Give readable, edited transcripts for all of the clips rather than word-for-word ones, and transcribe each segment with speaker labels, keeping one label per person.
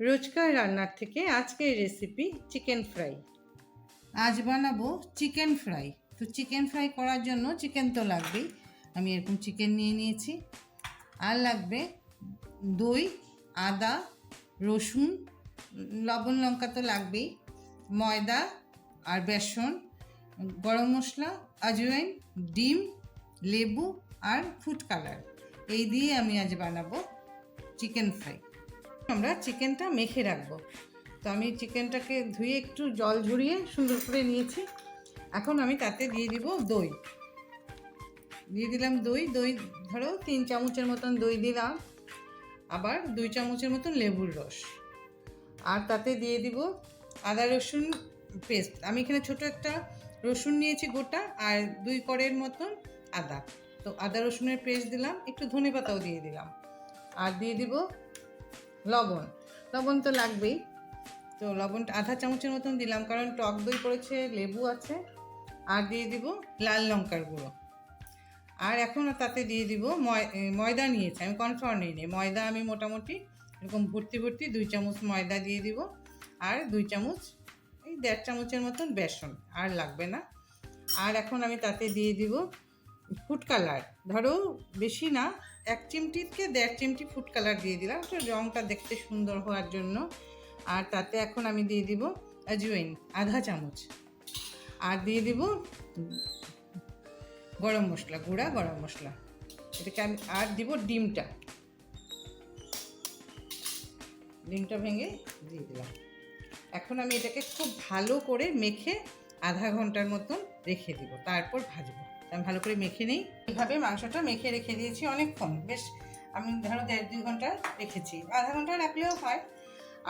Speaker 1: রোজকার রান্নার থেকে আজকের রেসিপি চিকেন ফ্রাই। আজ বানাবো চিকেন ফ্রাই। তো চিকেন ফ্রাই করার জন্য চিকেন তো লাগবেই। আমি এরকম চিকেন নিয়ে নিয়েছি। আর লাগবে দই, আদা, রসুন, লবণ লঙ্কা তো লাগবেই, ময়দা আর বেসন, গরম মশলা, আজওয়াইন, ডিম, লেবু আর ফুড কালার। এই দিয়ে আমি আজ বানাবো চিকেন ফ্রাই। আমরা চিকেনটা মেখে রাখবো। তো আমি চিকেনটাকে ধুয়ে একটু জল ঝরিয়ে সুন্দর করে নিয়েছি। এখন আমি তাতে দিয়ে দিব দই। দিয়ে দিলাম দই ধরো 3 চামচের মতন দই দিলাম। আবার 2 চামচের মতন লেবুর রস। আর তাতে দিয়ে দিব আদা রসুন পেস্ট। আমি এখানে ছোট একটা রসুন নিয়েছি গোটা, আর 2 কোড়ের মতন আদা। তো আদা রসুনের পেস্ট দিলাম, একটু ধনে পাতাও দিয়ে দিলাম। আর দিয়ে দিব লবণ তো লাগবেই। তো লবণটা আধা চামচের মতন দিলাম, কারণ টক দই পড়েছে, লেবু আছে। আর দিয়ে দিব লাল লঙ্কার গুঁড়ো। আর এখন তাতে দিয়ে দিব ময়দা নিয়েছি আমি, কর্নফ্লাওয়ার নিই। ময়দা আমি মোটামুটি এরকম ভর্তি 2 চামচ ময়দা দিয়ে দিব। আর 2 চামচ, এই 1.5 চামচের মতন বেসন, আর লাগবে না। আর এখন আমি তাতে দিয়ে দিব ফুড কালার। ধরো বেশি না, 1 চিমটিকে 1.5 চিমটি ফুড কালার দিয়ে দিলাম, একটু রঙটা দেখতে সুন্দর হওয়ার জন্য। আর তাতে এখন আমি দিয়ে দিব আজওয়াইন আধা চামচ। আর দিয়ে দিব গরম মশলা, গুঁড়া গরম মশলা। এটাকে আমি আর দিব ডিমটা ভেঙে দিয়ে দিলাম। এখন আমি এটাকে খুব ভালো করে মেখে আধা ঘন্টার মতন রেখে দিব, তারপর ভাজবো। আমি ভালো করে মেখে নিই। এইভাবে মাংসটা মেখে রেখে দিয়েছি অনেকক্ষণ, বেশ আমি ধরো 1.5-2 ঘন্টা রেখেছি, আধা ঘন্টা রাখলেও হয়।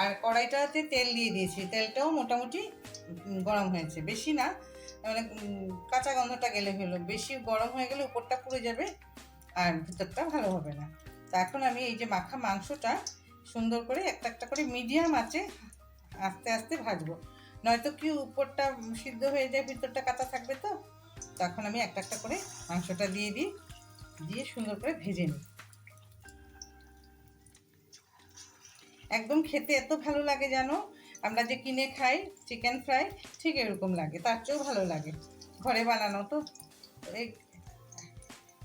Speaker 1: আর কড়াইটাতে তেল দিয়ে দিয়েছি, তেলটাও মোটামুটি গরম হয়েছে, বেশি না, মানে কাঁচা গন্ধটা গেলে হলো। বেশি গরম হয়ে গেলে উপরটা পুড়ে যাবে আর ভিতরটা ভালো হবে না। তা এখন আমি এই যে মাখা মাংসটা সুন্দর করে একটা একটা করে মিডিয়াম আঁচে আস্তে আস্তে ভাজবো, নয়তো কি উপরটা সিদ্ধ হয়ে যায়, ভিতরটা কাঁচা থাকবে। তো তখন আমি একটা একটা করে মাংসটা দিয়ে সুন্দর করে ভেজে নিই। একদম খেতে এত ভালো লাগে জানো, আমরা যে কিনে খাই চিকেন ফ্রাই ঠিক এরকম লাগে, তার চেয়েও ভালো লাগে ঘরে বানানো। তো এই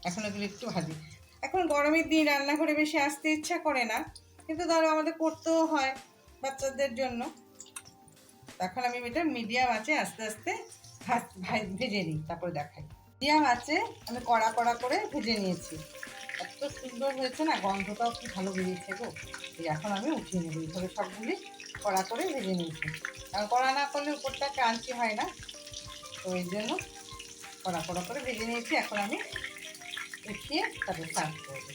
Speaker 1: এখন এগুলো একটু ভাজি। এখন গরমের দিন রান্নাঘরে বেশি আসতে ইচ্ছা করে না, কিন্তু ধরো আমাদের করতেও হয় বাচ্চাদের জন্য। তখন আমি এটা মিডিয়াম আছে আস্তে আস্তে ভেজে নিই, তারপরে দেখাই। মিডিয়াম আছে আমি কড়া করে ভেজে নিয়েছি। এত সুন্দর হয়েছে না, গন্ধটাও কি ভালো বেরিয়েছে গো। এখন আমি উঠিয়ে নেবো। এইভাবে সবগুলি কড়া করে ভেজে নিয়েছি, কারণ কড়া না করলে উপরটা ক্রাঞ্চি হয় না। তো এই জন্য কড়া করে ভেজে নিয়েছি। এখন আমি উঠিয়ে তারপরে সার্ভ করবো।